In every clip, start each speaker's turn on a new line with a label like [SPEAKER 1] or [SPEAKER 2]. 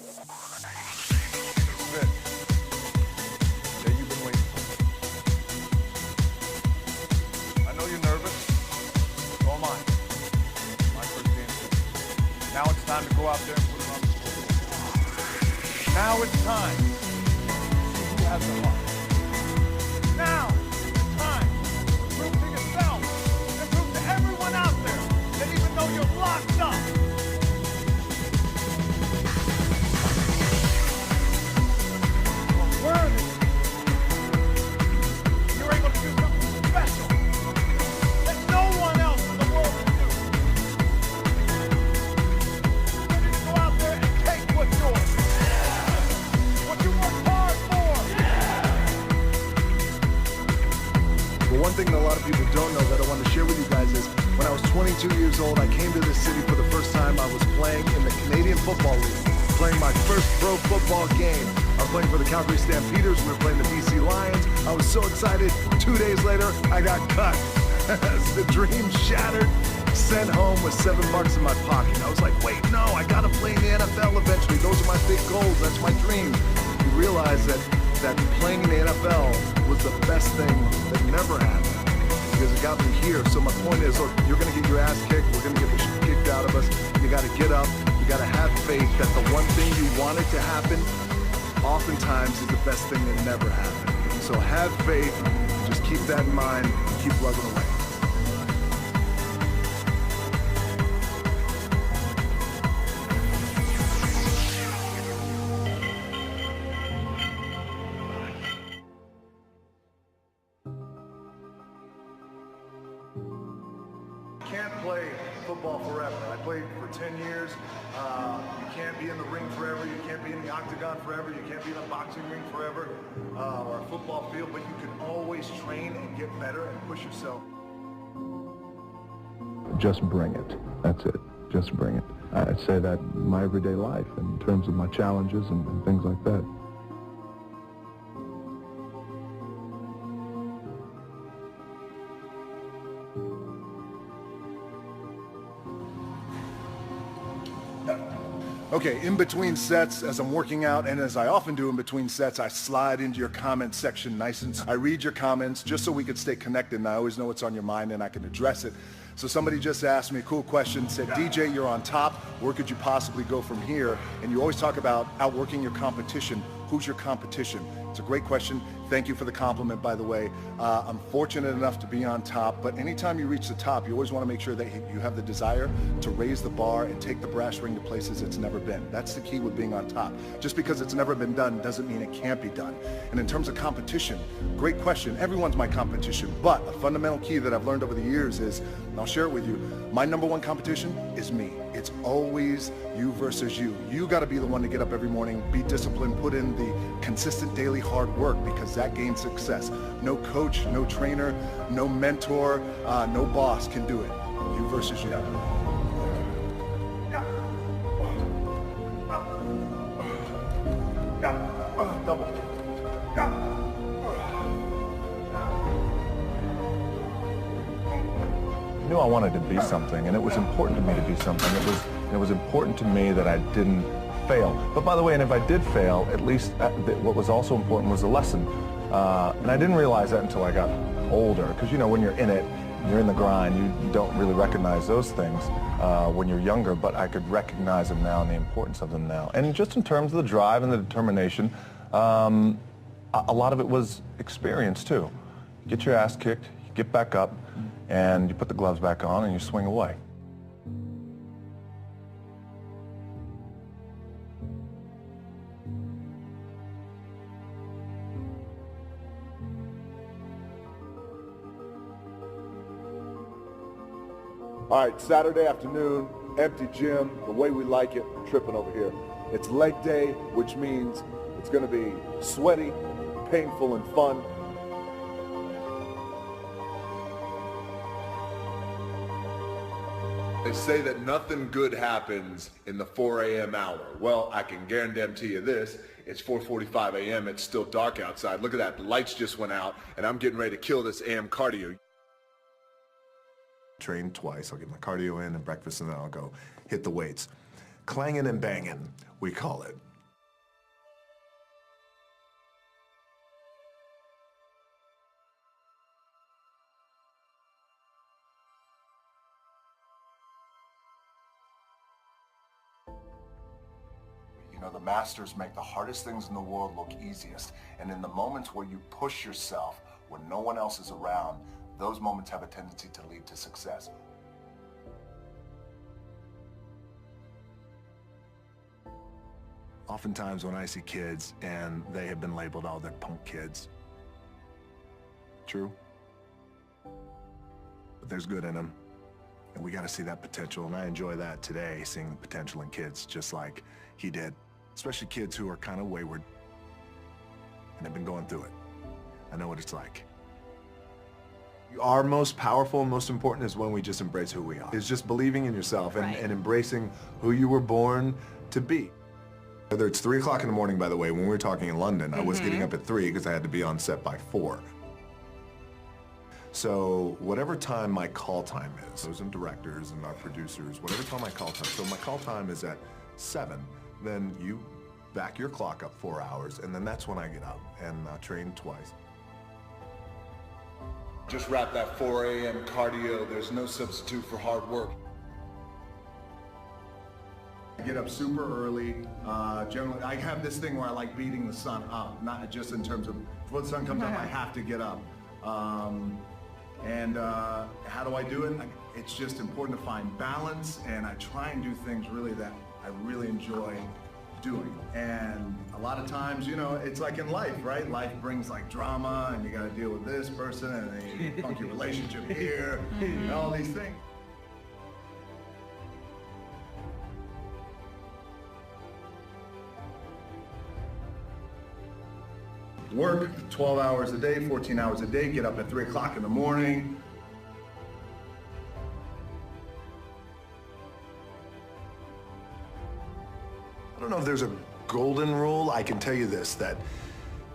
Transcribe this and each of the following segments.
[SPEAKER 1] This that you've been waiting for. I know you're nervous. So am I. My first game. Now it's time to go out there and put it on the field. Now it's time to see who has the heart. Now it's time to prove to yourself and prove to everyone out there that even though you're locked up, worthy. You're able to do something special that no one else in the world can do. Ready to go out there and take what's yours. What you worked hard for.
[SPEAKER 2] But one thing that a lot of people don't know that I want to share with you guys is when I was 22 years old, I came to this city for the first time. I was playing in the Canadian Football League, playing my first pro football game. I was playing for the Calgary Stampeders. We were playing the BC Lions. I was so excited. 2 days later, I got cut. The dream shattered. Sent home with $7 in my pocket. I was like, wait, no, I got to play in the NFL eventually. Those are my big goals. That's my dream. You realize that playing in the NFL was the best thing that never happened because it got me here. So my point is, look, you're going to get your ass kicked. We're going to get the shit kicked out of us. You got to get up. You got to have faith that the one thing you wanted to happen oftentimes is the best thing that never happened. So have faith, just keep that in mind, and keep plugging away.
[SPEAKER 1] You can't play football forever. I played for 10 years. You can't be in the ring forever. You can't be in the octagon forever. You can't be in a boxing ring forever or a football field, but you can always train and get better and push yourself.
[SPEAKER 3] Just bring it. That's it. Just bring it. I'd say that in my everyday life in terms of my challenges and things like that.
[SPEAKER 2] Okay, in between sets, as I'm working out, and as I often do in between sets, I slide into your comment section nice and I read your comments just so we could stay connected, and I always know what's on your mind and I can address it. So somebody just asked me a cool question, said, DJ, you're on top. Where could you possibly go from here? And you always talk about outworking your competition. Who's your competition? It's a great question. Thank you for the compliment, by the way. I'm fortunate enough to be on top, but anytime you reach the top, you always want to make sure that you have the desire to raise the bar and take the brass ring to places it's never been. That's the key with being on top. Just because it's never been done doesn't mean it can't be done. And in terms of competition, great question. Everyone's my competition, but a fundamental key that I've learned over the years is, and I'll share it with you, my number one competition is me. It's always you versus you. You got to be the one to get up every morning, be disciplined, put in the consistent daily hard work because that gains success. No coach, no trainer, no mentor, no boss can do it. You versus you. Double.
[SPEAKER 3] I knew I wanted to be something, and it was important to me to be something. It was important to me that I didn't fail. But by the way, and if I did fail, at least what was also important was the lesson. And I didn't realize that until I got older, because you know, when you're in it, you're in the grind, you don't really recognize those things when you're younger, but I could recognize them now and the importance of them now. And just in terms of the drive and the determination, a lot of it was experience too. You get your ass kicked, you get back up, and you put the gloves back on and you swing away.
[SPEAKER 2] All right, Saturday afternoon, empty gym, the way we like it, tripping over here. It's leg day, which means it's gonna be sweaty, painful, and fun. They say that nothing good happens in the 4 a.m. hour. Well, I can guarantee you this. It's 4:45 a.m. It's still dark outside. Look at that. The lights just went out, and I'm getting ready to kill this AM cardio. Train twice. I'll get my cardio in and breakfast, and then I'll go hit the weights. Clanging and banging, we call it. You know, the masters make the hardest things in the world look easiest. And in the moments where you push yourself, when no one else is around, those moments have a tendency to lead to success. Oftentimes when I see kids and they have been labeled, oh, they're punk kids. True. But there's good in them. And we got to see that potential. And I enjoy that today, seeing the potential in kids just like he did. Especially kids who are kind of wayward and have been going through it. I know what it's like.
[SPEAKER 4] Our most powerful and most important is when we just embrace who we are. It's just believing in yourself and embracing who you were born to be. Whether it's 3 o'clock in the morning, by the way, when we were talking in London, I was getting up at 3 because I had to be on set by 4. So whatever time my call time is, those and directors and our producers, whatever time my call time, so my call time is at 7, then you back your clock up 4 hours, and then that's when I get up and train twice.
[SPEAKER 2] Just wrap that 4 a.m. cardio. There's no substitute for hard work. I get up super early. Generally, I have this thing where I like beating the sun up, not just in terms of before the sun comes up, I have to get up. How do I do it? It's just important to find balance, and I try and do things really that I really enjoy doing. And a lot of times, you know, it's like in life, right? Life brings like drama, and you got to deal with this person, and then you funky relationship here, and all these things. Work 12 hours a day, 14 hours a day, get up at 3 o'clock in the morning. I don't know if there's a golden rule. I can tell you this, that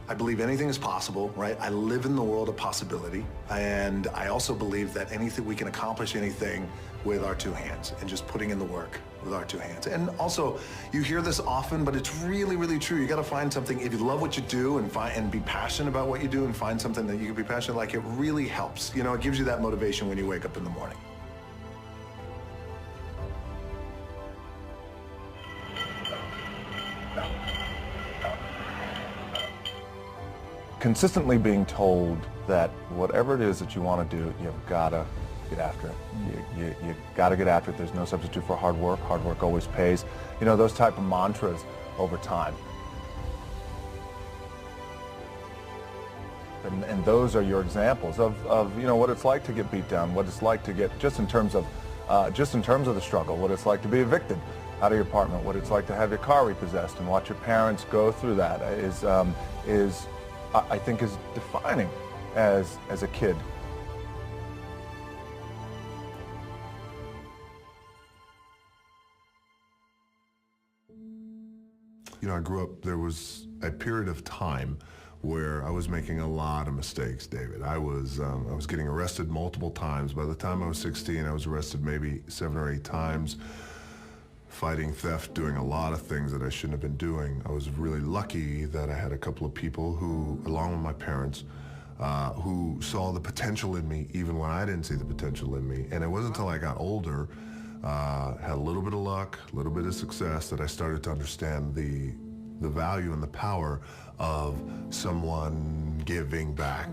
[SPEAKER 2] I believe anything is possible, right? I live in the world of possibility. And I also believe that we can accomplish anything with our 2 hands and just putting in the work with our 2 hands. And also, you hear this often, but it's really, really true. You got to find something, if you love what you do and be passionate about what you do and find something that you can be passionate like, it really helps. You know, it gives you that motivation when you wake up in the morning.
[SPEAKER 3] Consistently being told that whatever it is that you want to do, you've got to get after it. You got to get after it. There's no substitute for hard work. Hard work always pays. You know, those type of mantras over time. And those are your examples of you know what it's like to get beat down, what it's like to get just in terms of the struggle, what it's like to be evicted out of your apartment, what it's like to have your car repossessed, and watch your parents go through that I think is defining as a kid.
[SPEAKER 5] You know, I grew up, there was a period of time where I was making a lot of mistakes, David. I was getting arrested multiple times. By the time I was 16, I was arrested maybe 7 or 8 times. Fighting theft, doing a lot of things that I shouldn't have been doing. I was really lucky that I had a couple of people who, along with my parents, who saw the potential in me even when I didn't see the potential in me. And it wasn't until I got older, had a little bit of luck, a little bit of success, that I started to understand the value and the power of someone giving back.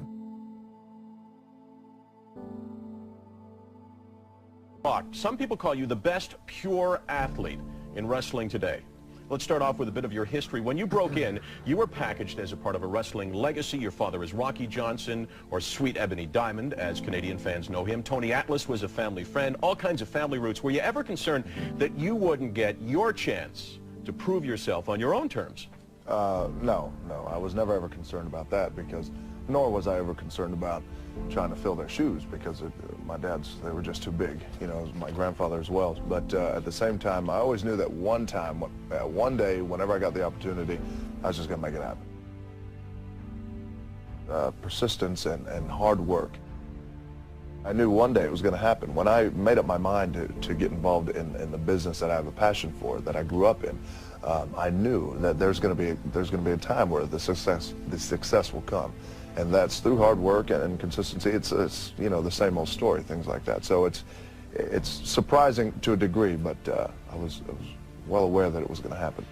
[SPEAKER 6] Some people call you the best pure athlete in wrestling today. Let's start off with a bit of your history. When you broke in, you were packaged as a part of a wrestling legacy. Your father is Rocky Johnson, or Sweet Ebony Diamond, as Canadian fans know him. Tony Atlas was a family friend, all kinds of family roots. Were you ever concerned that you wouldn't get your chance to prove yourself on your own terms?
[SPEAKER 3] No, I was never ever concerned about that, because nor was I ever concerned about trying to fill their shoes, because my dad's, they were just too big, you know, my grandfather as well. But at the same time, I always knew that one day, whenever I got the opportunity, I was just going to make it happen. Persistence and hard work. I knew one day it was going to happen. When I made up my mind to get involved in the business that I have a passion for, that I grew up in, I knew that there's going to be a time where the success will come. And that's through hard work and consistency. It's you know, the same old story, things like that. So it's surprising to a degree, but I was well aware that it was going to happen.